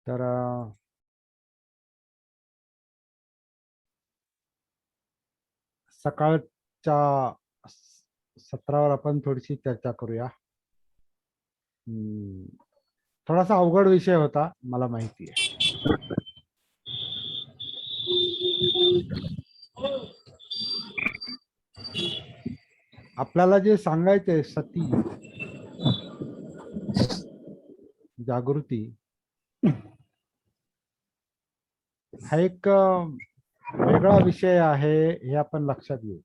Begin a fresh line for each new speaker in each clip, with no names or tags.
तर सकाळच्या सत्रावर आपण थोडीशी चर्चा करूया. थोडासा अवघड विषय होता, मला माहिती आहे. आपल्याला जे सांगायचंय सती जागृती हा एक वेगळा विषय आहे, हे आपण लक्षात घेऊ.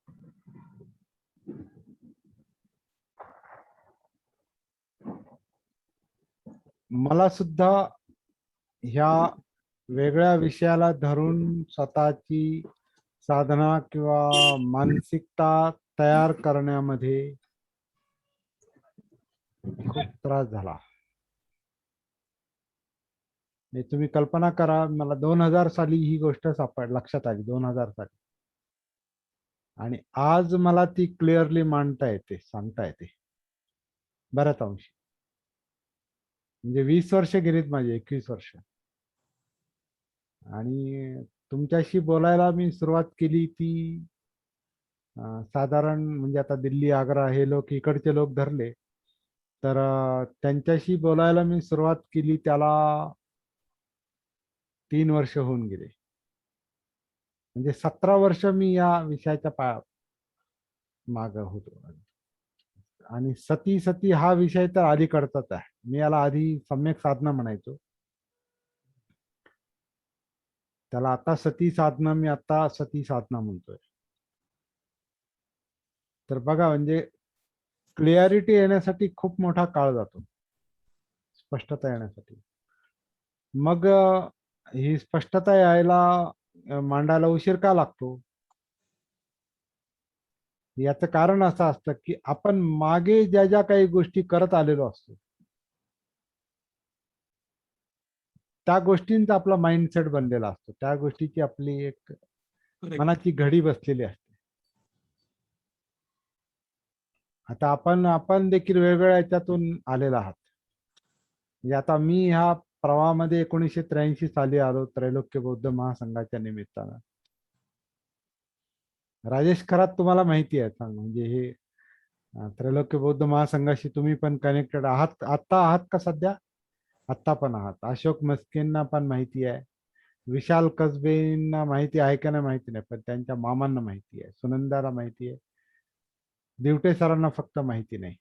मला सुद्धा ह्या वेगळ्या विषयाला धरून स्वतःची साधना किंवा मानसिकता तयार करण्यामध्ये खूप त्रास झाला. तुम्ही कल्पना करा, मला 2000 साली ही गोष्ट लक्षात आली, 2000 साली, आणि आज मला ती क्लिअरली मांडता येते, सांगता येते बऱ्याच अंशी. म्हणजे 20 वर्ष गेलीत माझी, 21 वर्ष. आणि तुमच्याशी बोलायला मी सुरुवात केली ती साधारण, म्हणजे आता दिल्ली आग्रा हे लोक इकडचे लोक धरले तर त्यांच्याशी बोलायला मी सुरुवात केली त्याला 3 वर्ष होऊन गेले. म्हणजे 17 वर्ष मी या विषयाच्या माग होतो. आणि सती सती हा विषय तर अलीकडचाच आहे. मी याला आधी सम्यक साधना म्हणायचो, त्याला आता सती साधना, मी आता सती साधना म्हणतोय. तर बघा, म्हणजे क्लिअरिटी येण्यासाठी खूप मोठा काळ जातो, स्पष्टता येण्यासाठी. मग ही स्पष्टता यायला मांडायला उशीर का लागतो? याचं कारण असं असतं की आपण मागे ज्या ज्या काही गोष्टी करत आलेलो असतो, त्या गोष्टींचा आपला माइंडसेट बनलेला असतो, त्या गोष्टीची आपली एक मनाची घडी बसलेली असते. आता आपण देखील वेगवेगळ्या याच्यातून आलेला आहात. म्हणजे आता मी ह्या प्रवाहामध्ये 1983 साली आलो, त्रैलोक्य बौद्ध महासंघाच्या निमित्तानं. राजेश खरात तुम्हाला माहिती आहे सांग, म्हणजे हे त्रैलोक्य बौद्ध महासंघाशी तुम्ही पण कनेक्टेड आहात, आत्ता आहात का सध्या? आत्ता पण आहात. अशोक मस्केंना पण माहिती आहे, विशाल कसबेंना माहिती आहे का नाही माहिती नाही, पण त्यांच्या मामांना माहिती आहे, सुनंदाला माहिती आहे, दिवटे सरांना फक्त माहिती नाही.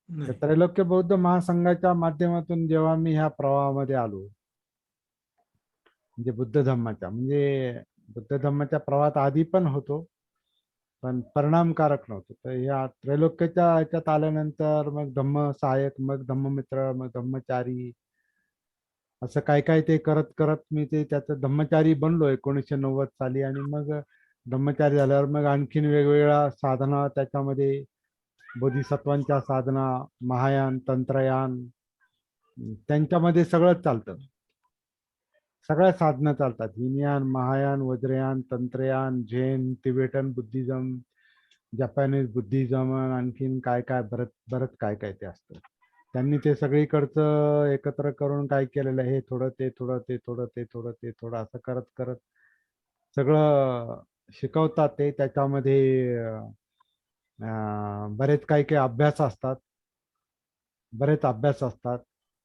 तर त्रैलोक्य बौद्ध महासंघाच्या माध्यमातून जेव्हा मी ह्या प्रवाहामध्ये आलो, म्हणजे बुद्ध धम्माच्या प्रवाहात आधी पण होतो, पण परिणामकारक नव्हतं. तर या त्रैलोक्याच्या ह्याच्यात आल्यानंतर मग धम्म सहायक, मग धम्ममित्र, मग धम्मचारी, असं काय काय ते करत करत मी ते त्याचं धम्मचारी बनलो 1990 साली. आणि मग धम्मचारी झाल्यावर मग आणखीन वेगवेगळ्या साधना, त्याच्यामध्ये बोधिसत्वांच्या साधना, महायान, तंत्रयान, त्यांच्यामध्ये सगळंच चालतं. सगळ्या साधना चालतात, Hinayana, Mahayana, Vajrayana, Tantrayana, Jain, Tibetan Buddhism, Japanese Buddhism, आणखीन काय काय बरंच बरंच काय काय ते असतं. त्यांनी ते सगळीकडचं एकत्र करून काय केलेलं आहे, हे थोडं ते थोडं, ते थोडं ते थोडं, ते थोडं, असं करत करत सगळं शिकवतात ते. त्याच्यामध्ये बरेच काही काही बरेच अभ्यास असतात.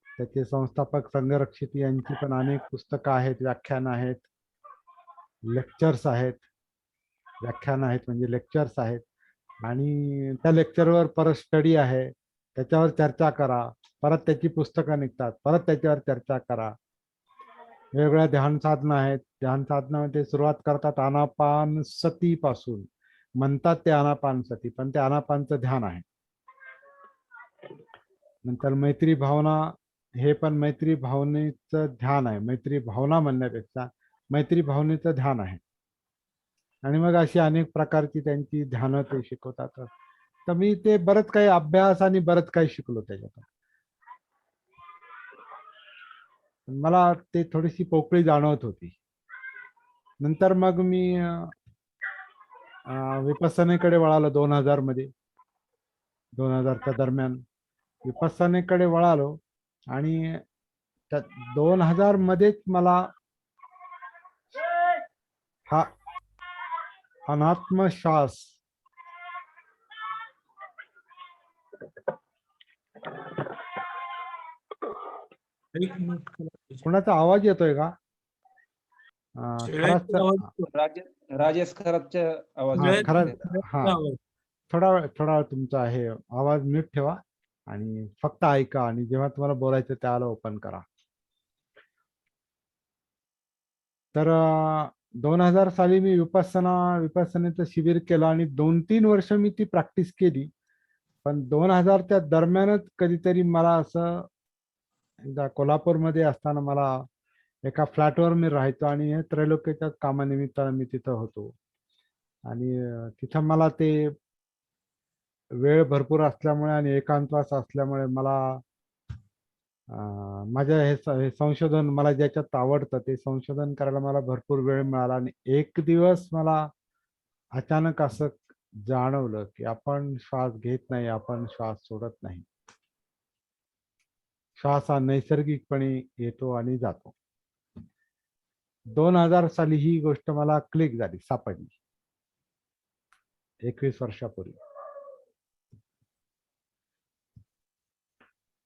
त्याचे संस्थापक संघरक्षित यांची पण अनेक पुस्तकं आहेत, व्याख्यान आहेत, लेक्चर्स आहेत. व्याख्यान आहेत म्हणजे लेक्चर्स आहेत, आणि त्या लेक्चरवर परत स्टडी आहे, त्याच्यावर चर्चा करा, परत त्याची पुस्तकं निघतात, परत त्याच्यावर चर्चा करा. वेगवेगळ्या ध्यान साधना आहेत. ध्यान साधनामध्ये सुरुवात करतात आनापान सती पासून, म्हणतात ते आनापान सती, पण ते आनापानचं ध्यान आहे. नंतर मैत्री भावना, हे पण मैत्री भावनेचं ध्यान आहे. मैत्री भावना म्हणण्यापेक्षा मैत्री भावनेचं ध्यान आहे. आणि मग अशी अनेक प्रकारची त्यांची ध्यानं ते शिकवतात. तर मी ते बरंच काही अभ्यास आणि बरंच काही शिकलो त्याच्यात. मला ते थोडीशी पोकळी जाणवत होती. नंतर मग मी विपස්සनेकडे वळालो 2000 मध्ये, 2000च्या दरम्यान विपස්සनेकडे वळालो. आणि त्या 2000 मध्येच मला हा अनात्म श्वास कोणाचा आवाज येतोय का? खरंच
राजेश खराबच्या आवाज
खरंच थोडा वेळ तुमचा आहे आवाज म्यूट ठेवा आणि फक्त ऐका आणि जेव्हा तुम्हाला बोलायचं त्याला ओपन करा. तर 2000 साली मी विपස්සनेचं शिबिर केलं आणि 2-3 वर्ष मी ती प्रॅक्टिस केली. पण 2000च्या दरम्यानच कधीतरी मला असं एकदा कोल्हापूरमध्ये असताना मला एका फ्लॅटवर मी राहायचो आणि हे त्रैलोक्याच्या कामानिमित्तानं मी तिथं होतो आणि तिथं मला ते वेळ भरपूर असल्यामुळे आणि एकांतवास असल्यामुळे मला माझं हे संशोधन मला ज्याच्यात आवडतं ते संशोधन करायला मला भरपूर वेळ मिळाला आणि एक दिवस मला अचानक असं जाणवलं की आपण श्वास घेत नाही, आपण श्वास सोडत नाही. श्वास हा नैसर्गिकपणे येतो आणि जातो. 2000 साली ही गोष्ट मला क्लिक झाली, सापडली 21 वर्षापूर्वी.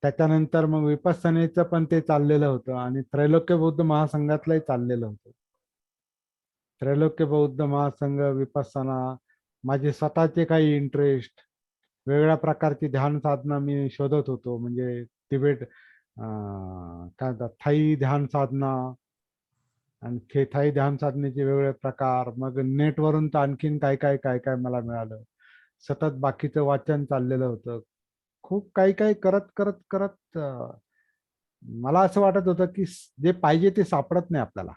त्याच्यानंतर मग विपස්සनेचं पण ते चाललेलं होतं आणि त्रैलोक्य बौद्ध महासंघातलंही चाललेलं होतं. त्रैलोक्य बौद्ध महासंघ, विपස්සना, माझे स्वतःचे काही इंटरेस्ट, वेगळ्या प्रकारची ध्यान साधना मी शोधत होतो. म्हणजे तिबेट काय म्हणतात थाई ध्यान साधना आणि थाई ध्यान साधनेचे वेगवेगळे प्रकार. मग नेटवरून तर आणखीन काय काय काय काय मला मिळालं. सतत बाकीचं वाचन चाललेलं होतं. खूप काही काही करत करत करत मला असं वाटत होतं की जे पाहिजे ते सापडत नाही आपल्याला.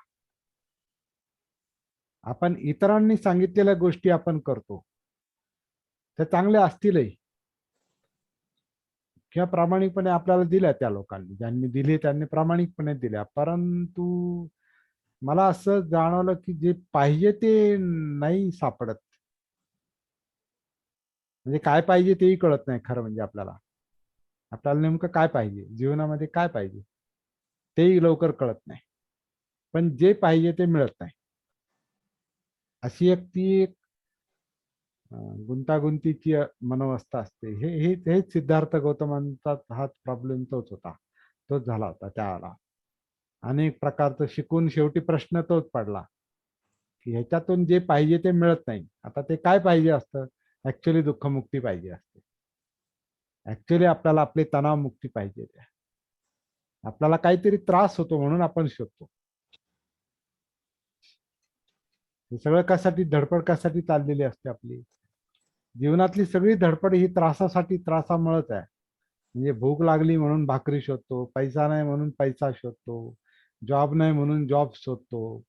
आपण इतरांनी सांगितलेल्या गोष्टी आपण करतो, त्या चांगल्या असतीलही किंवा प्रामाणिकपणे आपल्याला दिल्या त्या लोकांनी, ज्यांनी दिली त्यांनी प्रामाणिकपणे दिल्या. परंतु मला असं जाणवलं की जे पाहिजे ते नाही सापडत. म्हणजे काय पाहिजे तेही कळत नाही खरं म्हणजे आपल्याला. आपल्याला नेमकं काय पाहिजे, जीवनामध्ये काय पाहिजे तेही लवकर कळत नाही. पण जे पाहिजे ते मिळत नाही. अशी एक गुंतागुंतीची मनोवस्था असते. हेच सिद्धार्थ गौतमांचा हाच प्रॉब्लेम तोच होता. तोच झाला होता त्याला. अनेक प्रकारचं शिकून शेवटी प्रश्न तोच पडला की ह्याच्यातून जे पाहिजे ते मिळत नाही. आता ते काय पाहिजे असतं? ऍक्च्युली दुःखमुक्ती पाहिजे असते. ऍक्च्युली आपल्याला आपली तणावमुक्ती पाहिजे. आपल्याला काहीतरी त्रास होतो म्हणून आपण शोधतो. हे सगळं कशासाठी, धडपड कशासाठी चाललेली असते आपली. जीवनातली सगळी धडपड ही त्रासासाठी, त्रासामुळेच आहे. म्हणजे भूक लागली म्हणून भाकरी शोधतो, पैसा नाही म्हणून पैसा शोधतो, जॉब नाही म्हणून जॉब शोधतो,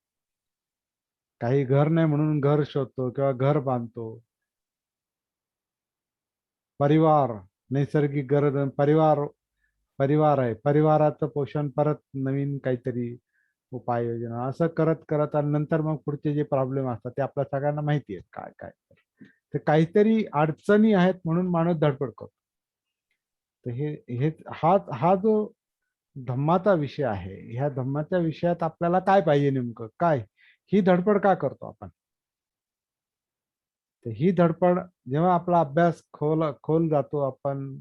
काही घर नाही म्हणून घर शोधतो किंवा घर बांधतो. परिवार, नैसर्गिक गरज, परिवार आहे, परिवाराचं पोषण, परत नवीन काहीतरी उपाययोजना, असं करत करत आणि नंतर मग पुढचे जे प्रॉब्लेम असतात ते आपल्या सगळ्यांना माहिती आहेत काय काय. ते काहीतरी अडचणी आहेत म्हणून माणूस धडपड करतो. तर हे हा जो धम्माचा विषय आहे, ह्या धम्माच्या विषयात आपल्याला काय पाहिजे, नेमकं काय, ही धडपड का करतो आपण? तर ही धडपड जेव्हा आपला अभ्यास खोल जातो, आपण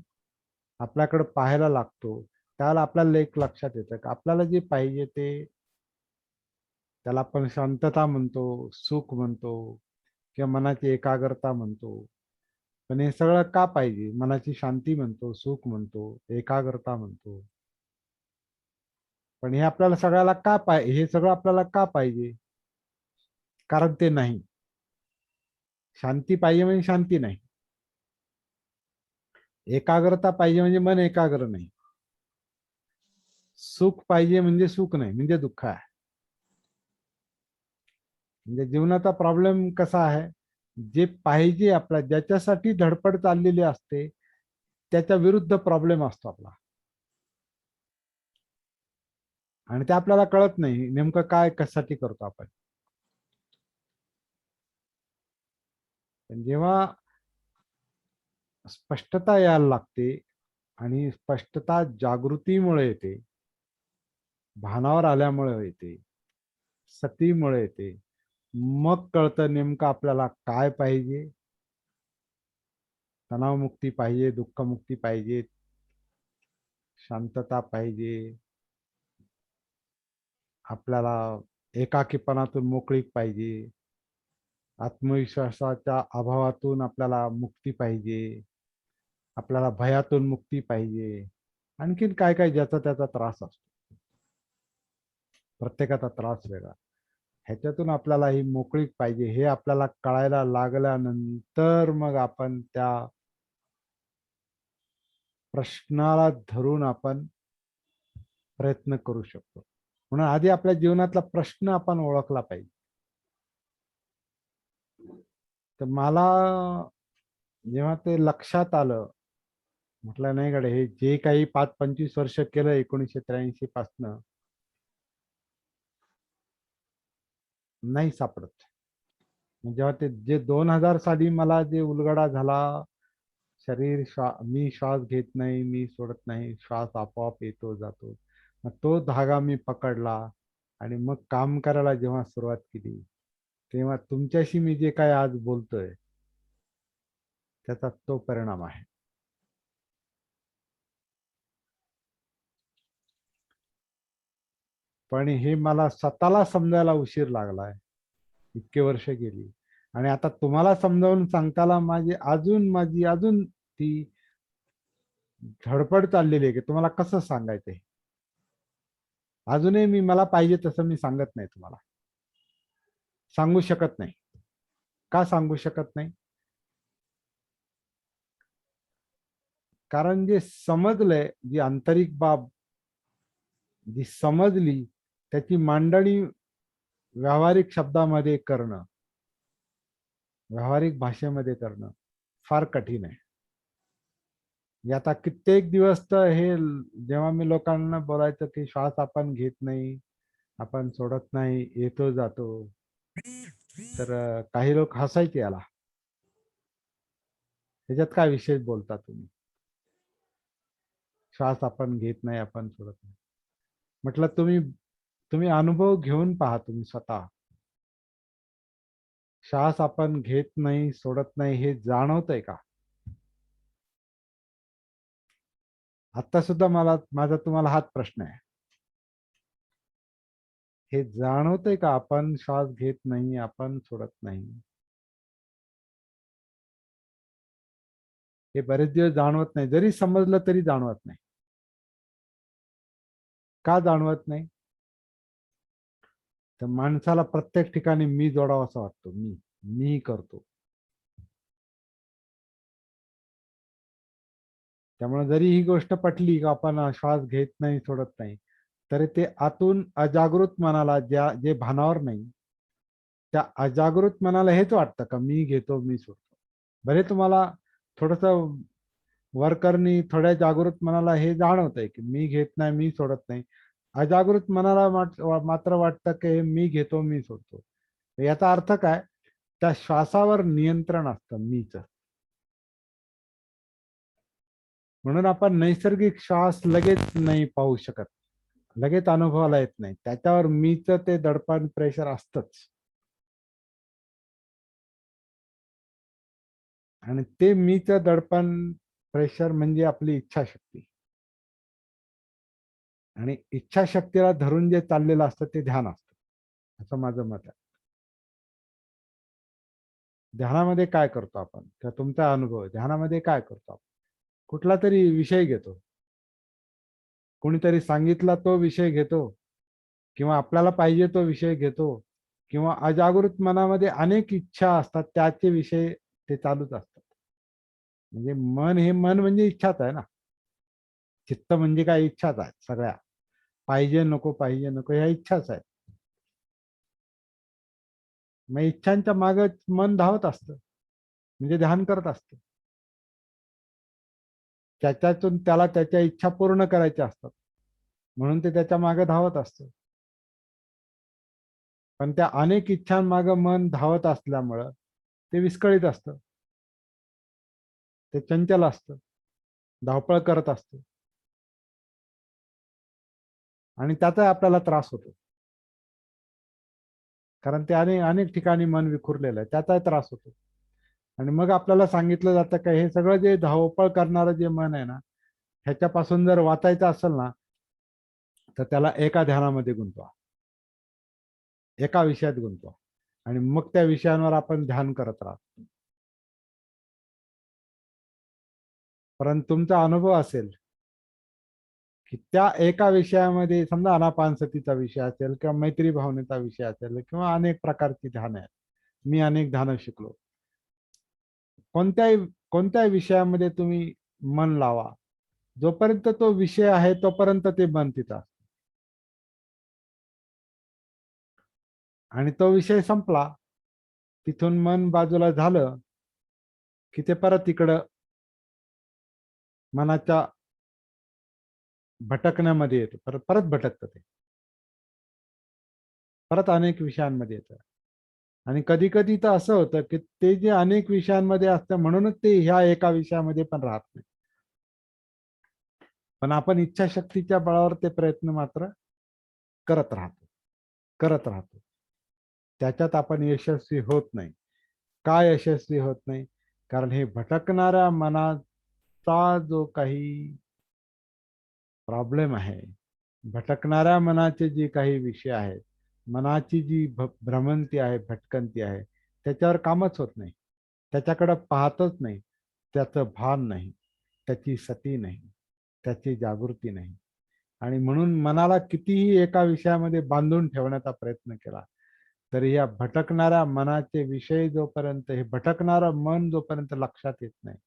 आपल्याकडे पाहायला लागतो, त्याला आपल्याला एक लक्षात येतं की आपल्याला जे पाहिजे ते, त्याला आपण शांतता म्हणतो, सुख म्हणतो किंवा मनाची एकाग्रता म्हणतो. पण हे सगळं का पाहिजे? मनाची शांती म्हणतो, सुख म्हणतो, एकाग्रता म्हणतो. पण हे आपल्याला सगळ्याला का हे सगळं आपल्याला का पाहिजे? कारण ते नाही. शांती पाहिजे म्हणजे शांती नाही. एकाग्रता पाहिजे म्हणजे मन एकाग्र नाही. सुख पाहिजे म्हणजे सुख नाही, म्हणजे दुःख आहे. म्हणजे जीवनाचा प्रॉब्लेम कसा आहे, जे पाहिजे आपला, ज्याच्यासाठी धडपड चाललेली असते, त्याच्या विरुद्ध प्रॉब्लेम असतो आपला. आणि ते आपल्याला कळत नाही नेमकं काय कशासाठी करतो आपण. पण जेव्हा स्पष्टता यायला लागते आणि स्पष्टता जागृतीमुळे येते, भानावर आल्यामुळे येते, सतीमुळे येते. मग कळतं नेमकं आपल्याला काय पाहिजे. तणावमुक्ती पाहिजे, दुःखमुक्ती पाहिजे, शांतता पाहिजे, आपल्याला एकाकीपणातून मोकळीक पाहिजे, आत्मविश्वासाच्या अभावातून आपल्याला मुक्ती पाहिजे, आपल्याला भयातून मुक्ती पाहिजे, आणखीन काय काय ज्याचा त्याचा त्रास असतो. प्रत्येकाचा त्रास वेगळा. ह्याच्यातून आपल्याला ही मोकळीक पाहिजे हे आपल्याला कळायला लागल्यानंतर मग आपण त्या प्रश्नाला धरून आपण प्रयत्न करू शकतो. म्हणून आधी आपल्या जीवनातला प्रश्न आपण ओळखला पाहिजे. तर मला जेव्हा ते लक्षात आलं, म्हटलं नाही गडे, हे जे काही 5-25 वर्ष केलं 1983 पासनं, नाही सापडत. जेव्हा ते जे 2000 साली मला जे उलगडा झाला, मी श्वास घेत नाही, मी सोडत नाही, श्वास आपोआप येतो जातो, मग तो धागा मी पकडला आणि मग काम करायला जेव्हा सुरुवात केली, तेव्हा तुमच्याशी मी जे काय आज बोलतोय त्याचा तो परिणाम आहे. पण हे मला स्वतःला समजायला उशीर लागलाय, इतके वर्ष गेली, आणि आता तुम्हाला समजावून सांगताना माझी अजून ती धडपड चाललेली आहे की तुम्हाला कसं सांगायचंय. अजूनही मला पाहिजे तसं मी सांगत नाही, तुम्हाला सांगू शकत नाही. का सांगू शकत नाही? कारण जे समजलंय, जी आंतरिक बाब जी समजली, त्याची मांडणी व्यावहारिक शब्दामध्ये करणं, व्यावहारिक भाषेमध्ये करणं फार कठीण आहे. आता कित्येक दिवस तर हे जेव्हा मी लोकांना बोलायचं की श्वास आपण घेत नाही, आपण सोडत नाही, येतो जातो, तर काही लोक हसायचे, याला त्याच्यात काय विशेष बोलता तुम्ही, श्वास आपण घेत नाही, आपण सोडत नाही. म्हटलं तुम्ही तुम्ही अनुभव घेऊन पहा, तुम्ही स्वतः श्वास आपण घेत नाही, सोडत नाही, हे जाणवतंय का? आता सुद्धा माझा तुम्हाला हाच प्रश्न आहे. हे जाणवतंय का आपण श्वास घेत नाही, आपण सोडत नाही? हे बरेच दिवस जाणवत नाही, जरी समजलं तरी जाणवत नाही. का जाणवत नाही? तर माणसाला प्रत्येक ठिकाणी मी जोडावा असं वाटतो. मी करतो. त्यामुळे जरी ही गोष्ट पटली की आपण श्वास घेत नाही, सोडत नाही, तरी ते आतून अजागृत मनाला, जे भानावर नाही, त्या अजागृत मनाला हेच वाटतं का मी घेतो, मी सोडतो. भले तुम्हाला थोडस वरकरणी थोड्या जागृत मनाला हे जाणवतंय की मी घेत नाही, मी सोडत नाही. अजागृत मनाला मात्र वाटतं की मी घेतो, मी सोडतो. याचा अर्थ काय? त्या श्वासावर नियंत्रण असतं मीच. म्हणून आपण नैसर्गिक श्वास लगेच नाही पाहू शकत, लगेच अनुभवाला येत नाही. त्याच्यावर मीच ते दडपण, प्रेशर असतच. आणि ते मीच दडपण, प्रेशर म्हणजे आपली इच्छाशक्ती. आणि इच्छाशक्तीला धरून जे चाललेलं असतं ते ध्यान असतं, असं माझं मत आहे. ध्यानामध्ये काय करतो आपण, किंवा तुमचा अनुभव ध्यानामध्ये काय करतो आपण? कुठला तरी विषय घेतो, कोणीतरी सांगितला तो विषय घेतो, किंवा आपल्याला पाहिजे तो विषय घेतो, किंवा अजागृत मनामध्ये अनेक इच्छा असतात, त्याचे विषय ते चालूच असतात. म्हणजे मन म्हणजे इच्छाच आहे ना. चित्त म्हणजे काय? इच्छाच आहे सगळ्या. पाहिजे नको, पाहिजे नको, ह्या इच्छाच आहेत. मग इच्छांच्या मागे मन धावत असतं, म्हणजे ध्यान करत असतं. त्याच्यातून त्याला त्याच्या इच्छा पूर्ण करायच्या असतात, म्हणून ते त्याच्या मागे धावत असतं. पण त्या अनेक इच्छांमागे मन धावत असल्यामुळं ते विस्कळीत असतं, ते चंचल असतं, धावपळ करत असतं. आणि त्याचा आपल्याला त्रास होतो, कारण ते अनेक ठिकाणी मन विखुरलेलं आहे, त्याचाही त्रास होतो. आणि मग आपल्याला सांगितलं जातं का हे सगळं जे धावपळ करणारं जे मन आहे ना, ह्याच्यापासून जर वाचायचं असेल ना, तर त्याला एका ध्यानामध्ये गुंतवा, एका विषयात गुंतवा, आणि मग त्या विषयांवर आपण ध्यान करत राहतो. परंतु तुमचा अनुभव असेल की त्या एका विषयामध्ये, समजा अनापानसतीचा विषय असेल किंवा मैत्री भावनेचा विषय असेल किंवा अनेक प्रकारची ध्यान आहेत, मी अनेक ध्यान शिकलो, कोणत्याही कोणत्याही विषयामध्ये तुम्ही मन लावा, जोपर्यंत तो विषय आहे तोपर्यंत ते मन तिथं असतं. आणि तो विषय संपला, तिथून मन बाजूला झालं की ते परत तिकडं मनाच्या भटकण्यामध्ये येतं, परत परत भटकतं ते, परत अनेक विषयांमध्ये येतं. आणि कधी कधी तर असं होतं की ते जे अनेक विषयांमध्ये असतं म्हणूनच ते ह्या एका विषयामध्ये पण राहत नाही. पण आपण इच्छाशक्तीच्या बळावर ते प्रयत्न मात्र करत राहतो, करत राहतो. त्याच्यात आपण यशस्वी होत नाही. का यशस्वी होत नाही? कारण हे भटकणाऱ्या मनाचा जो काही प्रॉब्लेम आहे, भटकणाऱ्या मनाचे जे काही विषय आहेत, मनाची जी भ्रमंती आहे, भटकंती आहे, त्याच्यावर कामच होत नाही, त्याच्याकडं पाहतच नाही, त्याचं भान नाही, त्याची सती नाही, त्याची जागृती नाही. आणि म्हणून मनाला कितीही एका विषयामध्ये बांधून ठेवण्याचा प्रयत्न केला तरी या भटकणाऱ्या मनाचे विषय जोपर्यंत, हे भटकणारं मन जोपर्यंत लक्षात येत नाही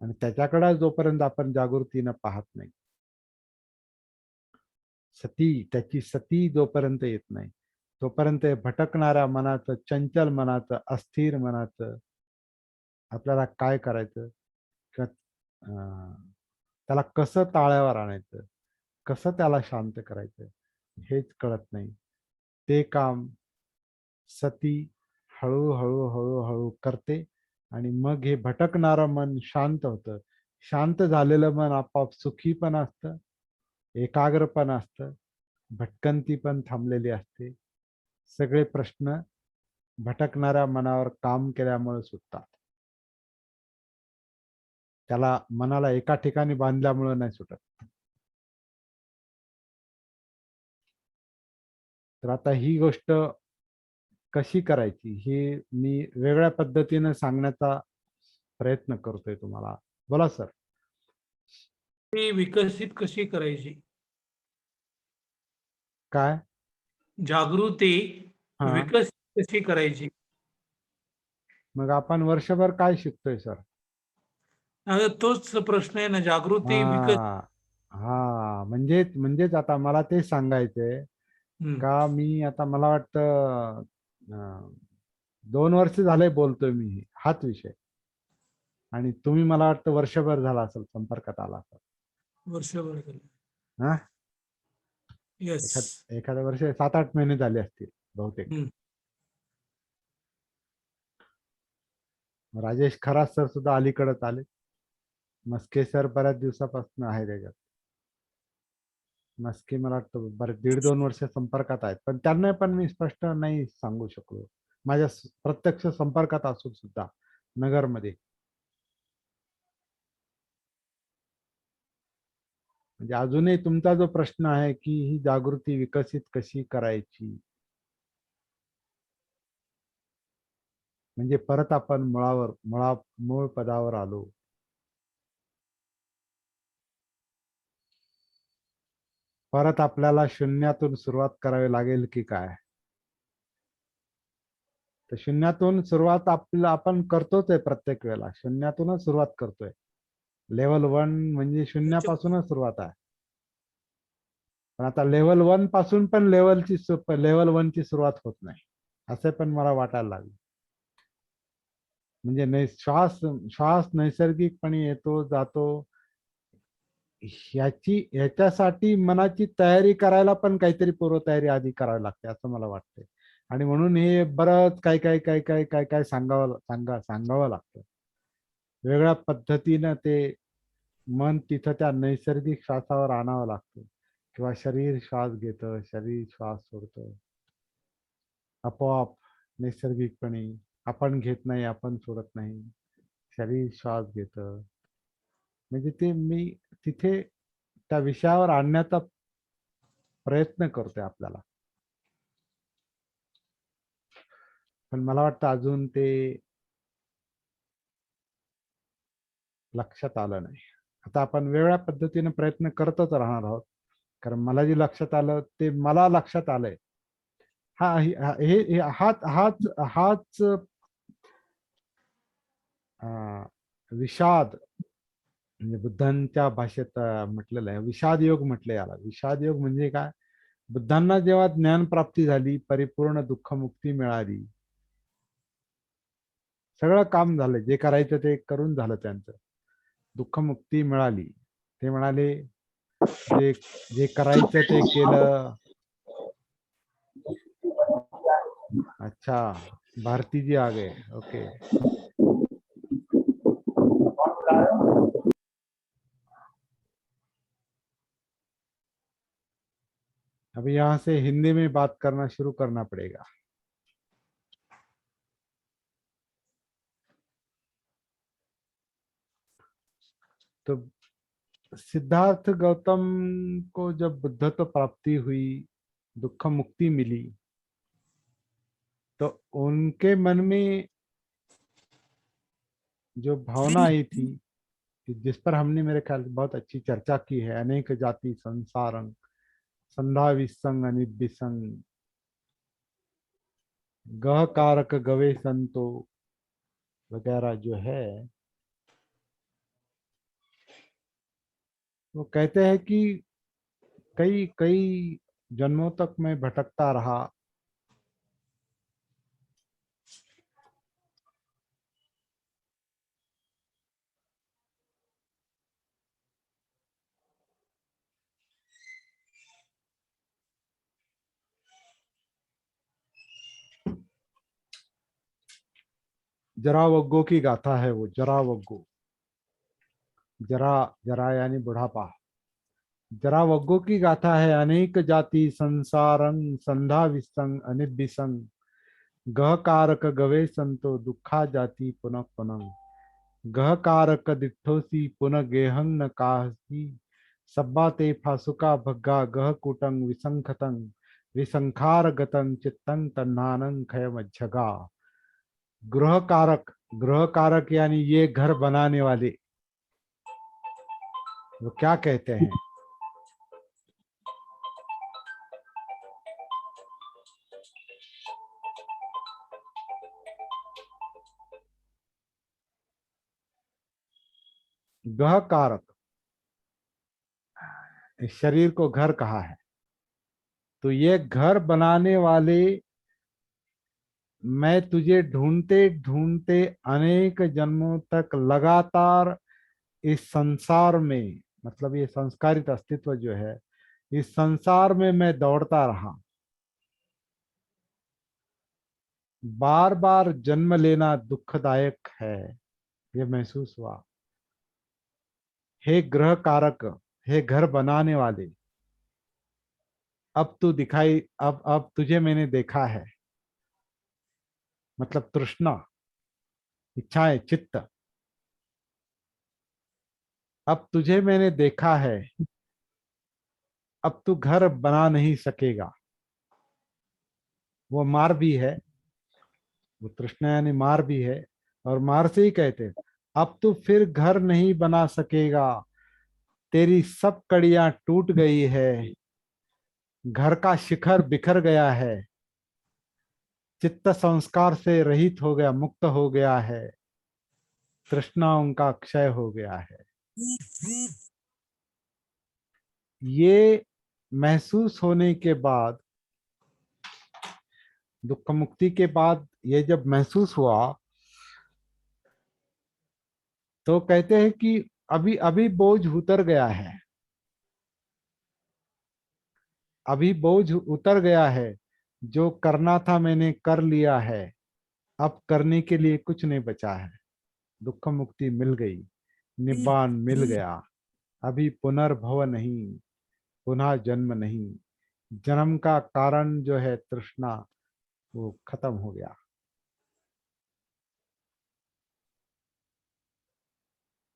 आणि त्याच्याकडे जोपर्यंत आपण जागृतीनं पाहत नाही, त्याची सती जोपर्यंत येत नाही, तोपर्यंत भटकणाऱ्या मनाचं, चंचल मनाचं, अस्थिर मनाचं आपल्याला काय करायचं, त्याला कसं ताळ्यावर आणायचं, कसं त्याला शांत करायचं, हेच कळत नाही. ते काम सती हळूहळू हळूहळू करते आणि मग हे भटकणारं मन शांत होतं. शांत झालेलं मन आपोआप सुखी पण असतं, एकाग्र पण असतं, भटकंती पण थांबलेली असते. सगळे प्रश्न भटकणाऱ्या मनावर काम केल्यामुळे सुटतात. त्याला मनाला एका ठिकाणी बांधल्यामुळे नाही सुटत. तर आता ही गोष्ट कशी करायची हे मी वेगळ्या पद्धतीने सांगण्याचा प्रयत्न करतोय तुम्हाला. बोला सर.
ती विकसित कशी करायची?
काय?
जागृती
हा,
विकसित कशी करायची?
मग आपण वर्षभर काय शिकतोय सर?
तोच प्रश्न आहे ना, जागृती विकसित.
हा हा, म्हणजेच आता मला ते सांगायचंय का मी आता मला वाटतं 2 वर्ष झाले बोलतोय मी हाच विषय, आणि तुम्ही मला वाटतं वर्षभर झाला असेल संपर्कात आला असेल.
वर्षभर झालं.
हा,
येस.
एखाद्या वर्ष 7-8 महिने झाले असतील बहुतेक. राजेश खरात सर सुद्धा अलीकडेच आले. मस्के सर बऱ्याच दिवसापासून आहे त्याच्यात. मस्के मला वाटतं बरेच 1.5-2 वर्ष संपर्कात आहेत, पण त्यांना पण मी स्पष्ट नाही सांगू शकलो, माझ्या प्रत्यक्ष संपर्कात असून सुद्धा नगरमध्ये. म्हणजे अजूनही तुमचा जो प्रश्न आहे की ही जागृती विकसित कशी करायची, म्हणजे परत आपण मूळ पदावर आलो. परत आपल्याला शून्यातून सुरुवात करावी लागेल की काय? तर शून्यातून सुरुवात आपण करतोच आहे, प्रत्येक वेळेला शून्यातूनच सुरुवात करतोय. लेवल 1 म्हणजे शून्यापासूनच सुरुवात आहे. पण आता लेवल 1 पासून पण लेवल 1 ची सुरुवात होत नाही, असे पण मला वाटायला लागले. म्हणजे श्वास नैसर्गिकपणे येतो जातो, ह्याच्यासाठी मनाची तयारी करायला पण काहीतरी पूर्वतयारी आधी करावी लागते असं मला वाटतंय. आणि म्हणून हे बरंच काय सांगावं लागतं. वेगळ्या पद्धतीनं ते मन तिथं त्या नैसर्गिक श्वासावर आणावं लागतं. किंवा शरीर श्वास घेतं, शरीर श्वास सोडतं आपोआप नैसर्गिकपणे. आपण घेत नाही, आपण सोडत नाही, शरीर श्वास घेतं. म्हणजे ते मी तिथे त्या विषयावर आणण्याचा प्रयत्न करतोय आपल्याला. पण मला वाटतं अजून ते लक्षात आलं नाही. आता आपण वेगळ्या पद्धतीने प्रयत्न करतच राहणार आहोत, कारण मला जे लक्षात आलं ते मला लक्षात आलंय. हाच हाच हाच विषाद, म्हणजे बुद्धांच्या भाषेत म्हटलेलं आहे विषाद योग म्हटलं याला. विषाद योग म्हणजे काय? बुद्धांना जेव्हा ज्ञान प्राप्ती झाली, परिपूर्ण दुःखमुक्ती मिळाली, सगळं काम झालं, जे करायचं ते करून झालं, त्यांचं दुःखमुक्ती मिळाली. ते म्हणाले जे जे करायचं ते केलं. अच्छा, भारती जी आ गए. ओके. अभी यहाँ से हिंदी में बात करना शुरू करना पड़ेगा. तो सिद्धार्थ गौतम को जब बुद्धत्व प्राप्ति हुई, दुख मुक्ति मिली, तो उनके मन में जो भावना आई थी, कि जिस पर हमने मेरे ख्याल से बहुत अच्छी चर्चा की है, अनेक जाति संसारंग संधा विसंग अनिबिसंग गह कारक गवे संतो वगैरह जो है, वो कहते हैं कि कई कई जन्मों तक मैं भटकता रहा, जरावग्गो की गाथा है वो. जरावग्गो, जरा जरा यानी बुढ़ापा. जरावग्गो की गाथा है. अनेक जाति संसारंग संधा विसंग अनिबिसंग गह कारक गवे संतो दुखा जाति पुनः पुनः गह कारक दिठोसी पुनः गेहंग न काहसी सब्बा ते फासुका भग्गा गह कुटंग विसंखतंग विसंखार गतंग चित्तंग तन्नानंग खय मज्जगा. गृह कारक यानी ये घर बनाने वाले, वो क्या कहते हैं? गह कारक, इस शरीर को घर कहा है. तो ये घर बनाने वाले, मैं तुझे ढूंढते ढूंढते अनेक जन्मों तक लगातार इस संसार में, मतलब ये संस्कारित अस्तित्व जो है, इस संसार में मैं दौड़ता रहा. बार बार जन्म लेना दुखदायक है, ये महसूस हुआ. हे ग्रह कारक, हे घर बनाने वाले, अब तू दिखाई, अब तुझे मैंने देखा है. मतलब तृष्णा, इच्छाएं, चित्त, अब तुझे मैंने देखा है. अब तू घर बना नहीं सकेगा. वो मार भी है, वो तृष्णा यानी मार भी है, और मार से ही कहते हैं अब तू फिर घर नहीं बना सकेगा. तेरी सब कड़ियां टूट गई है, घर का शिखर बिखर गया है, चित्त संस्कार से रहित हो गया, मुक्त हो गया है, तृष्णाओं का क्षय हो गया है. ये महसूस होने के बाद, दुख मुक्ति के बाद ये जब महसूस हुआ, तो कहते हैं कि अभी अभी बोझ उतर गया है. अभी बोझ उतर गया है. जो करना था मैंने कर लिया है. अब करने के लिए कुछ नहीं बचा है. दुख मुक्ति मिल गई, निब्बान मिल गया. अभी पुनर्भव नहीं, पुनः जन्म नहीं। जन्म का कारण जो है तृष्णा, वो खत्म हो गया।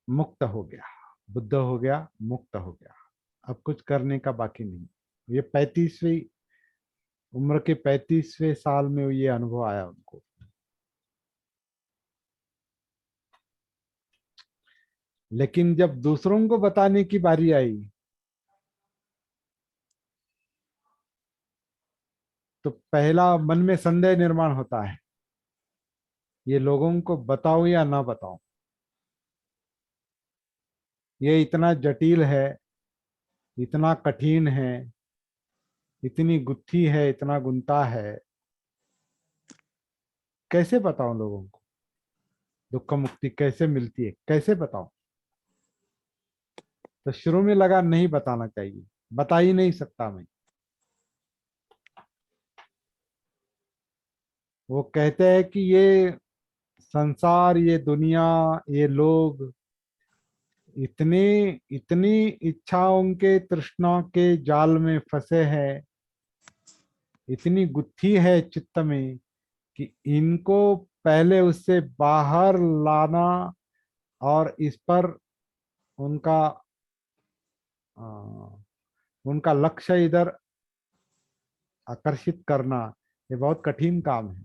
मुक्त हो गया, बुद्ध हो गया, मुक्त हो गया। अब कुछ करने का बाकी नहीं। ये 35वीं उम्र के 35वें साल में ये अनुभव आया उनको। लेकिन जब दूसरों को बताने की बारी आई तो पहला मन में संदेह निर्माण होता है, ये लोगों को बताऊं या ना बताऊं। ये इतना जटिल है, इतना कठिन है, इतनी गुत्थी है, इतना गुंता है, कैसे बताऊं लोगों को? दुख मुक्ति कैसे मिलती है, कैसे बताऊं? तो शुरू में लगा नहीं बताना चाहिए, बता ही नहीं सकता मैं। वो कहते हैं कि ये संसार, ये दुनिया, ये लोग इतने इतनी इच्छाओं के, तृष्णा के जाल में फंसे हैं, इतनी गुत्थी है चित्त में कि इनको पहले उससे बाहर लाना और इस पर उनका अ, उनका लक्ष्य इधर आकर्षित करना, ये बहुत कठिन काम है।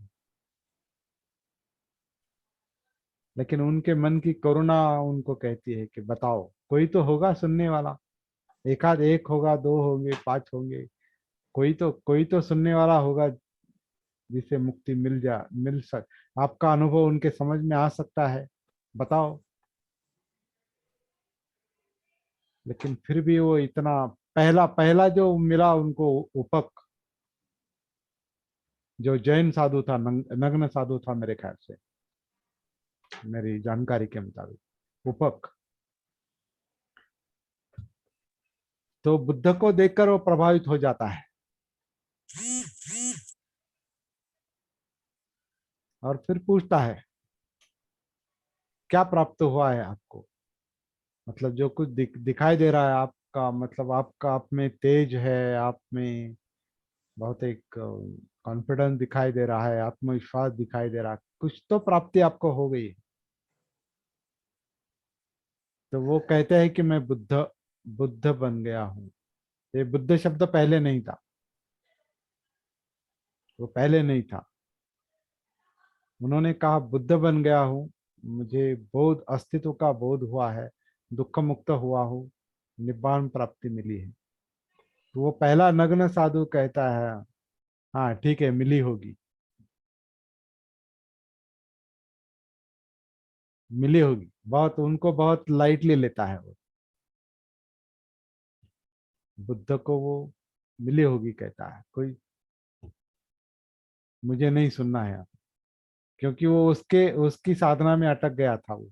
लेकिन उनके मन की करुणा उनको कहती है कि बताओ, कोई तो होगा सुनने वाला। एक आध, एक होगा, दो होंगे, पांच होंगे, कोई तो सुनने वाला होगा जिसे मुक्ति मिल सक। आपका अनुभव उनके समझ में आ सकता है, बताओ। लेकिन फिर भी वो इतना, पहला पहला जो मिला उनको उपक, जो जैन साधु था, नग्न साधु था मेरे ख्याल से, मेरी जानकारी के मुताबिक उपक, तो बुद्ध को देखकर वो प्रभावित हो जाता है और फिर पूछता है क्या प्राप्त हुआ है आपको? मतलब जो कुछ दिखाई दे रहा है आपका, मतलब आपका, आप में तेज है, आप में बहुत एक कॉन्फिडेंस दिखाई दे रहा है, आत्मविश्वास दिखाई दे रहा है, कुछ तो प्राप्ति आपको हो गई है। तो वो कहते हैं कि मैं बुद्ध बुद्ध बन गया हूँ। ये बुद्ध शब्द पहले नहीं था, वो पहले नहीं था। उन्होंने कहा बुद्ध बन गया हूँ, मुझे बोध, अस्तित्व का बोध हुआ है, दुख मुक्त हुआ हूँ, निब्बाण प्राप्ति मिली है। तो वो पहला नग्न साधु कहता है हाँ ठीक है, मिली होगी, मिली होगी। बहुत उनको बहुत लाइटली लेता है वो, बुद्ध को वो मिली होगी कहता है। कोई, मुझे नहीं सुनना है, क्योंकि वो उसके उसकी साधना में अटक गया था वो।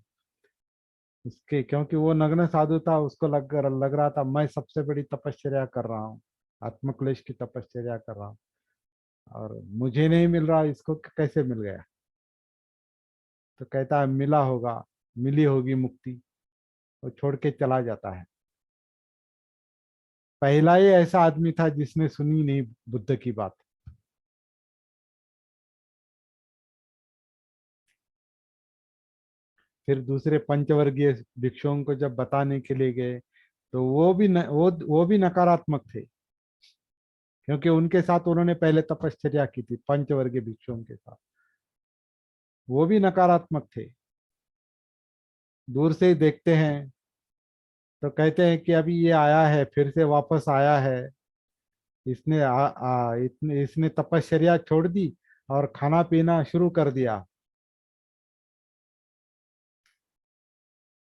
उसके, क्योंकि वो नग्न साधु था, उसको लग रहा था मैं सबसे बड़ी तपश्चर्या कर रहा हूँ, आत्मक्लेश की तपश्चर्या कर रहा हूँ, और मुझे नहीं मिल रहा, इसको कैसे मिल गया? तो कहता है मिला होगा, मिली होगी मुक्ति। वो छोड़ के चला जाता है। पहला ही ऐसा आदमी था जिसने सुनी नहीं बुद्ध की बात। फिर दूसरे पंचवर्गीय भिक्षुओं को जब बताने के लिए गए तो वो भी नकारात्मक थे, क्योंकि उनके साथ उन्होंने पहले तपश्चर्या की थी पंचवर्गीय भिक्षुओं के साथ। वो भी नकारात्मक थे। दूर से ही देखते हैं तो कहते हैं कि अभी ये आया है, फिर से वापस आया है, इसने तपश्चर्या छोड़ दी और खाना पीना शुरू कर दिया।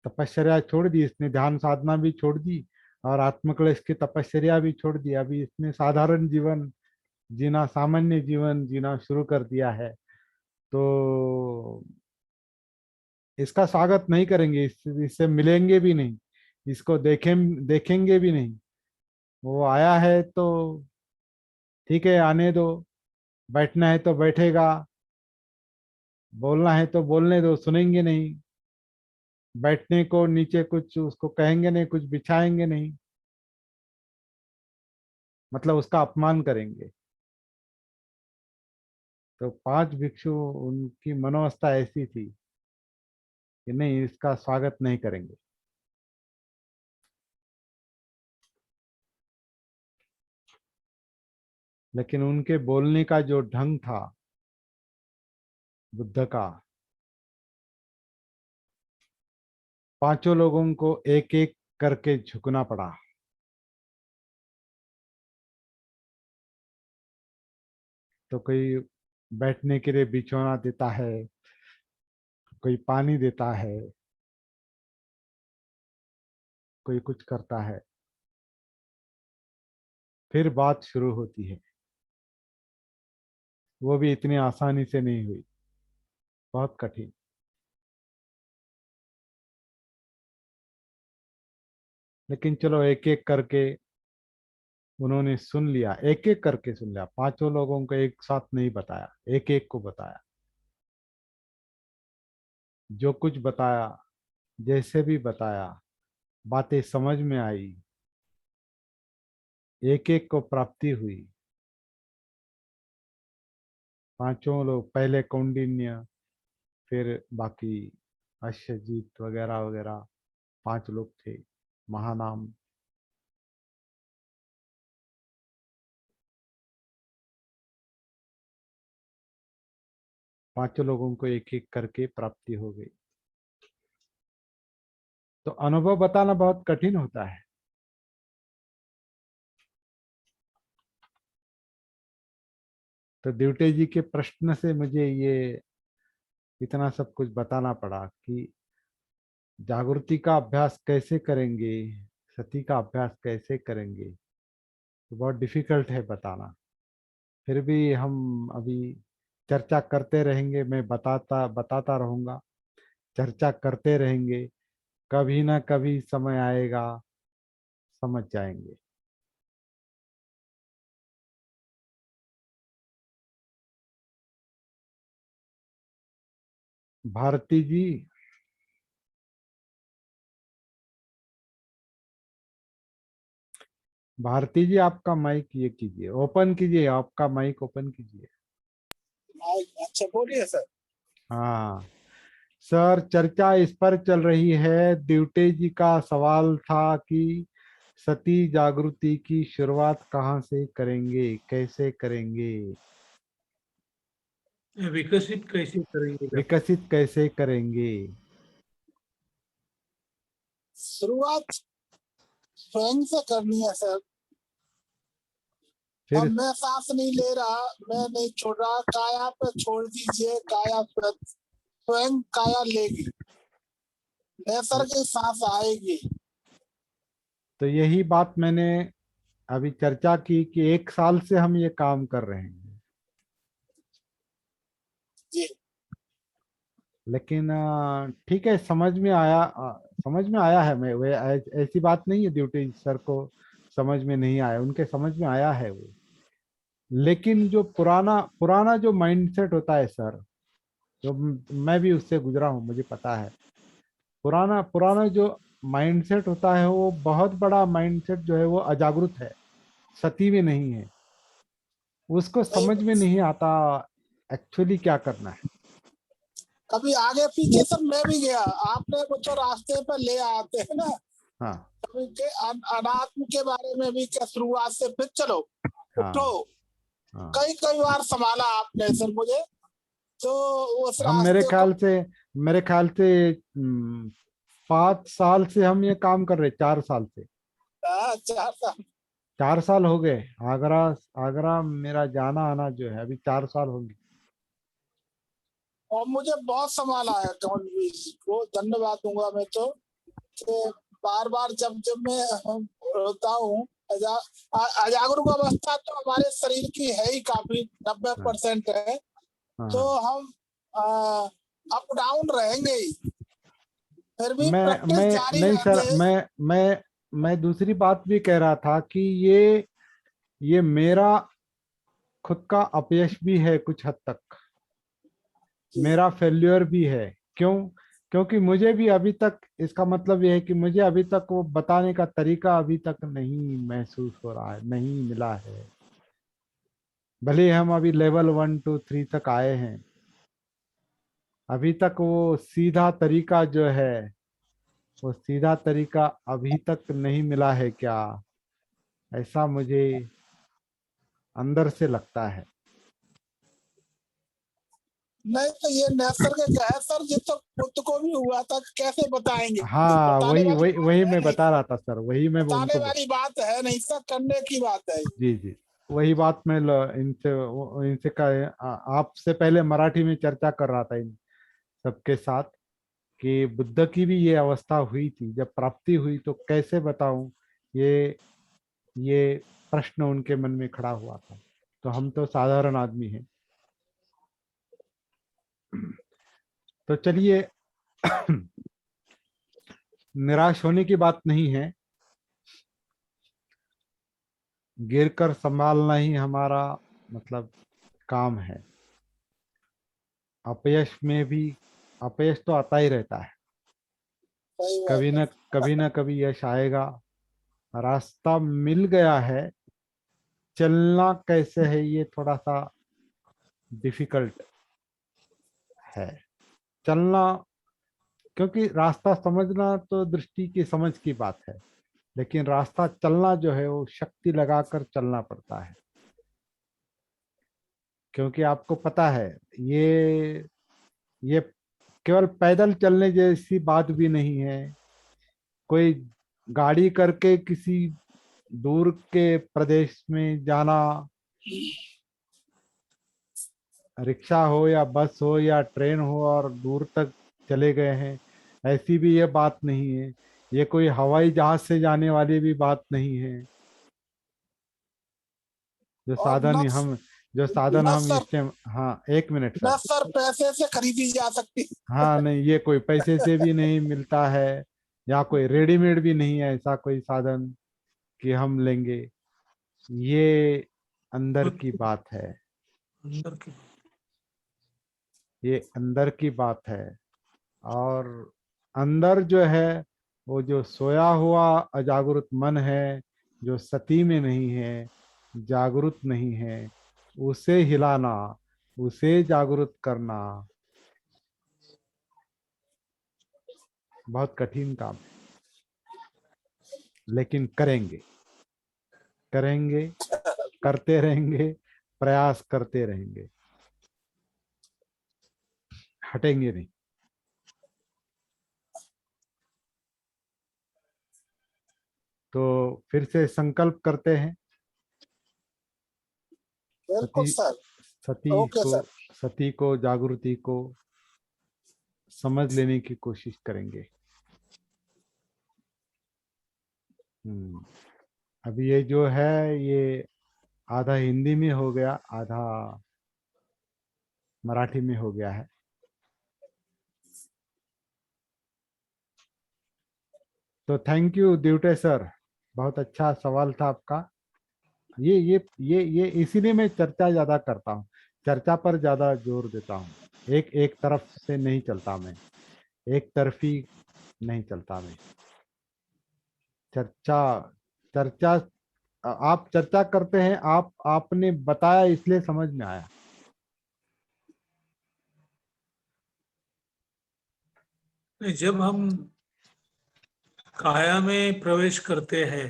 तपश्चर्या छोड़ दी इसने, ध्यान साधना भी छोड़ दी और आत्मक्लेश की तपश्चर्या भी छोड़ दी। अभी इसने साधारण जीवन जीना, सामान्य जीवन जीना शुरू कर दिया है। तो इसका स्वागत नहीं करेंगे, इससे मिलेंगे भी नहीं, इसको देखेंगे भी नहीं। वो आया है तो ठीक है, आने दो, बैठना है तो बैठेगा, बोलना है तो बोलने दो, सुनेंगे नहीं। बैठने को नीचे कुछ उसको कहेंगे नहीं, कुछ बिछाएंगे नहीं। मतलब उसका अपमान करेंगे। तो 5 भिक्षु, उनकी मनोवस्था ऐसी थी कि नहीं, इसका स्वागत नहीं करेंगे। लेकिन उनके बोलने का जो ढंग था बुद्ध का, 5 लोगों को एक एक करके झुकना पड़ा। तो कोई बैठने के लिए बिछौना देता है, कोई पानी देता है, कोई कुछ करता है, फिर बात शुरू होती है। वो भी इतनी आसानी से नहीं हुई, बहुत कठिन। लेकिन चलो, एक एक करके उन्होंने सुन लिया, एक एक करके सुन लिया। 5 लोगों को एक साथ नहीं बताया, एक एक को बताया। जो कुछ बताया, जैसे भी बताया, बातें समझ में आई, एक एक को प्राप्ति हुई। 5 लोग, पहले कौंडिन्य, फिर बाकी अश्वजीत वगैरह वगैरह, 5 लोग थे महानाम। पांचों लोगों को एक एक करके प्राप्ति हो गई। तो अनुभव बताना बहुत कठिन होता है। तो दिवटे जी के प्रश्न से मुझे ये इतना सब कुछ बताना पड़ा कि जागृति का अभ्यास कैसे करेंगे, सती का अभ्यास कैसे करेंगे, तो बहुत डिफिकल्ट है बताना। फिर भी हम अभी चर्चा करते रहेंगे, मैं बताता बताता रहूंगा, चर्चा करते रहेंगे। कभी ना कभी समय आएगा, समझ जाएंगे। भारती जी, भारती जी, आपका माइक ये कीजिए, ओपन कीजिए, आपका माइक ओपन कीजिए।
अच्छा बोलिए सर।
हाँ सर, चर्चा इस पर चल रही है। दिवटे जी का सवाल था कि सती जागृति की शुरुआत कहाँ से करेंगे, कैसे करेंगे,
विकसित कैसे करेंगे जागृति?
विकसित कैसे करेंगे।
शुरुआत स्वयं से करनी है सर। अब
फिर
मैं सांस नहीं ले रहा, मैं नहीं छोड़ रहा, काया पे छोड़ दीजिए, काया पे स्वयं काया लेगी, नैसर्गिक सांस आएगी।
तो यही बात मैंने अभी चर्चा की कि 1 साल से हम ये काम कर रहे हैं।
जी
लेकिन ठीक है, समझ में आया है। मैं वे ऐसी बात नहीं है ड्यूटी सर को समझ में नहीं आया, उनके समझ में आया है वो। लेकिन जो पुराना पुराना जो माइंडसेट होता है सर, जो मैं भी उससे गुजरा हूँ, मुझे पता है। पुराना पुराना जो माइंडसेट होता है, वो बहुत बड़ा माइंडसेट जो है वो अजागरूक है, सती में नहीं है। उसको
सही।
समझ में नहीं आता एक्चुअली क्या करना है।
कभी आगे पीछे सर मैं भी गया, आपने वो जो रास्ते पर ले आते हैं ना,
हाँ
कभी के अनात्म के बारे में भी क्या शुरुआत से फिर चलो उठो,
हाँ हाँ।
कई कई बार संभाला आपने सर मुझे, तो उस
हम मेरे
रास्ते को।
ख्याल से 5 साल से हम ये काम कर रहे, 4 साल से।
अच्छा
4 साल हो गए। आगरा आगरा मेरा जाना आना जो है, अभी 4 साल होंगे।
और मुझे बहुत संभाला है कमल भी को धन्यवाद दूंगा मैं तो, कि बार बार जब जब मैं होता हूँ अजागरूक अवस्था तो हमारे शरीर की है ही काफी, 90% है।
हाँ
तो
हाँ।
हम अप डाउन रहेंगे ही, फिर भी
मैं
प्रैक्टिस
मैं
जारी
नहीं
रहने।
सर, मैं दूसरी बात भी कह रहा था कि ये मेरा खुद का अपयश भी है कुछ हद तक, मेरा फेल्योर भी है। क्यों? क्योंकि मुझे भी अभी तक, इसका मतलब यह है कि मुझे अभी तक वो बताने का तरीका अभी तक नहीं महसूस हो रहा है, नहीं मिला है। भले हम अभी लेवल 1 2 3 तक आए हैं, अभी तक वो सीधा तरीका जो है, वो सीधा तरीका अभी तक नहीं मिला है क्या, ऐसा मुझे अंदर से लगता है।
नहीं तो ये नैसर्गिक है सर, ये तो खुद को भी हुआ था, कैसे बताएंगे?
हाँ,
बताने
वही
वाली
वही
बात
वही
है
मैं
नहीं,
बता रहा था सर, वही मैं
बताने
उनको
वाली बात है नहीं सर, करने की बात है।
जी जी, वही बात मैं इनसे इनसे का आपसे पहले मराठी में चर्चा कर रहा था इन सबके साथ, कि बुद्ध की भी ये अवस्था हुई थी, जब प्राप्ति हुई तो कैसे बताऊं, ये ये प्रश्न उनके मन में खड़ा हुआ था। तो हम तो साधारण आदमी हैं। तो चलिए, निराश होने की बात नहीं है, गिर कर संभालना ही हमारा मतलब काम है। अपयश में भी, अपयश तो आता ही रहता है,
सही बात
कभी
है।
न कभी न कभी यश आएगा। रास्ता मिल गया है, चलना कैसे है ये थोड़ा सा डिफिकल्ट है, चलना। क्योंकि रास्ता समझना तो दृष्टि की समझ की बात है, लेकिन रास्ता चलना जो है वो शक्ति लगाकर चलना पड़ता है। क्योंकि आपको पता है, ये केवल पैदल चलने जैसी बात भी नहीं है। कोई गाड़ी करके किसी दूर के प्रदेश में जाना, रिक्शा हो या बस हो या ट्रेन हो और दूर तक चले गए हैं, ऐसी भी ये बात नहीं है। ये कोई हवाई जहाज से जाने वाली भी बात नहीं है। जो
और
साधन
न
हम जो साधन
न
हम
सर,
इस टाइम, हाँ एक मिनट
न
सर,
सर पैसे से खरीदी जा सकती।
हाँ नहीं, ये कोई पैसे से भी नहीं मिलता है, या कोई रेडीमेड भी नहीं है ऐसा कोई साधन कि हम लेंगे। ये अंदर
खुद
की
के
बात है,
अंदर की।
ये अंदर की बात है। और अंदर जो है, वो जो सोया हुआ अजागृत मन है, जो सती में नहीं है, जागृत नहीं है, उसे हिलाना, उसे जागृत करना बहुत कठिन काम है, लेकिन करेंगे, करेंगे, करते रहेंगे, प्रयास करते रहेंगे, हटेंगे नहीं। तो फिर से संकल्प करते हैं,
बिल्कुल
सती
सर।
सती
ओके
को
सर।
सती को, जागृति को समझ लेने की कोशिश करेंगे। अभी ये जो है, ये आधा हिंदी में हो गया, आधा मराठी में हो गया है। तो थैंक यू दिवटे सर, बहुत अच्छा सवाल था आपका। ये इसीलिए मैं चर्चा ज्यादा करता हूँ, चर्चा पर ज्यादा जोर देता हूँ। एक एक तरफ से नहीं चलता मैं, एक तरफी नहीं चलता मैं। चर्चा चर्चा आप चर्चा करते हैं, आपने बताया इसलिए समझ में आया।
नहीं, जब हम काया में प्रवेश करते हैं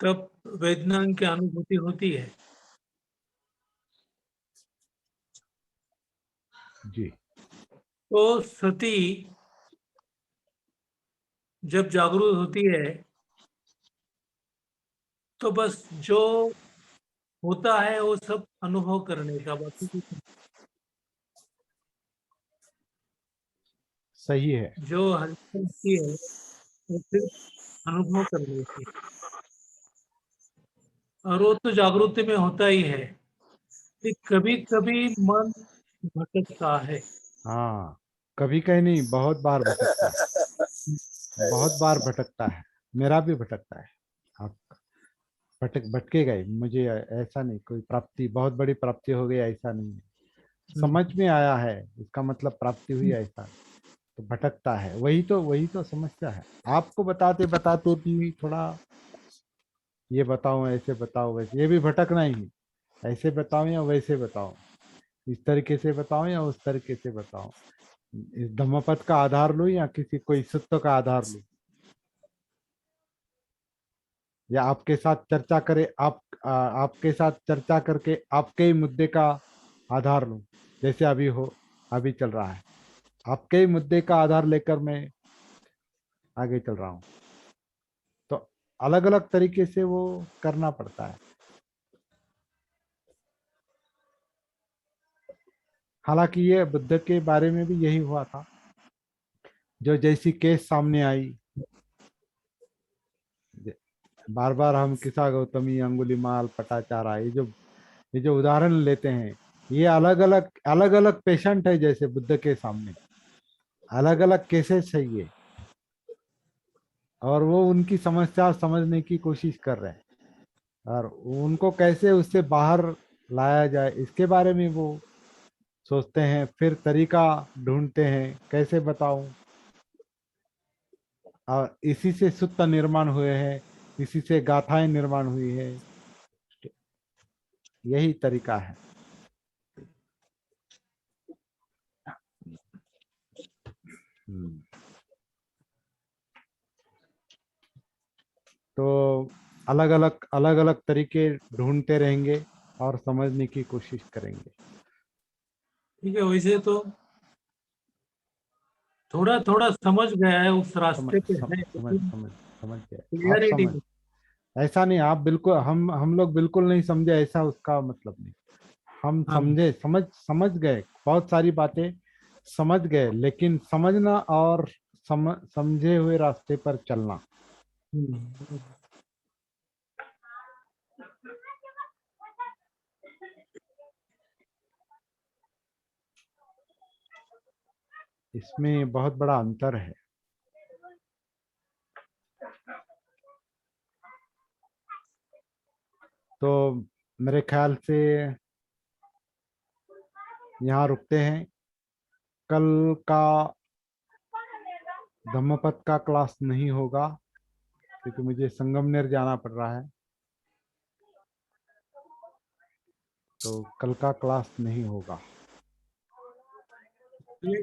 तब वेदना की अनुभूति होती है।
जी
तो सती जब जागरूक होती है तो बस जो होता है वो सब अनुभव करने का, बाकी कुछ नहीं।
सही है।
जो हल्की होती है वो सिर्फ अनुभव कर लेती है। और वो तो जागृति में होता ही है कि कभी कभी मन भटकता है।
हाँ, कभी कहीं नहीं, बहुत बार भटकता है, बहुत बार भटकता है, मेरा भी भटकता है। आप भटके गए, मुझे ऐसा नहीं कोई प्राप्ति, बहुत बड़ी प्राप्ति हो गई ऐसा नहीं है। समझ में आया है इसका मतलब प्राप्ति हुई ऐसा, तो भटकता है। वही तो समस्या है। आपको बताते बताते भी थोड़ा ये बताओ ऐसे बताओ वैसे, ये भी भटकना ही है। ऐसे बताओ या वैसे बताओ, इस तरीके से बताओ या उस तरीके से बताओ, इस धम्मपद का आधार लूं या किसी कोई सूत्र का आधार लूं, या आपके साथ चर्चा करे आपके साथ चर्चा करके आपके ही मुद्दे का आधार लूं, जैसे अभी चल रहा है। आपके ही मुद्दे का आधार लेकर मैं आगे चल रहा हूं, तो अलग अलग तरीके से वो करना पड़ता है। हालांकि ये बुद्ध के बारे में भी यही हुआ था। जो जैसी केस सामने आई, बार बार हम किसा गौतमी, अंगुलीमाल, पटाचारा, ये जो उदाहरण लेते हैं, ये अलग अलग पेशेंट है जैसे बुद्ध के सामने, अलग अलग केसेस है ये, और वो उनकी समस्या समझने की कोशिश कर रहे हैं, और उनको कैसे उससे बाहर लाया जाए इसके बारे में वो सोचते हैं, फिर तरीका ढूंढते हैं कैसे बताऊं। और इसी से सूत्र निर्माण हुए हैं, इसी से गाथाएं निर्माण हुई है, यही तरीका है। हम्म। तो अलग अलग तरीके ढूंढते रहेंगे और समझने की कोशिश करेंगे।
ठीक है, वैसे तो थोड़ा थोड़ा समझ गया है, उस
समझ
रास्ते पे
सम,
है,
समझ
लेकिन
समझ समझ गए आप,
क्लियरिटी
समझ। ऐसा नहीं, आप बिल्कुल, हम लोग बिल्कुल नहीं समझे ऐसा उसका मतलब नहीं। हम
हाँ।
समझे, समझ गए, बहुत सारी बातें समझ गए, लेकिन समझना और समझे हुए रास्ते पर चलना।
हम्म।
इसमें बहुत बड़ा अंतर है। तो मेरे ख्याल से यहाँ रुकते हैं। कल का धम्मपद का क्लास नहीं होगा क्योंकि मुझे संगमनेर जाना पड़ रहा है, तो कल का क्लास नहीं होगा।
ये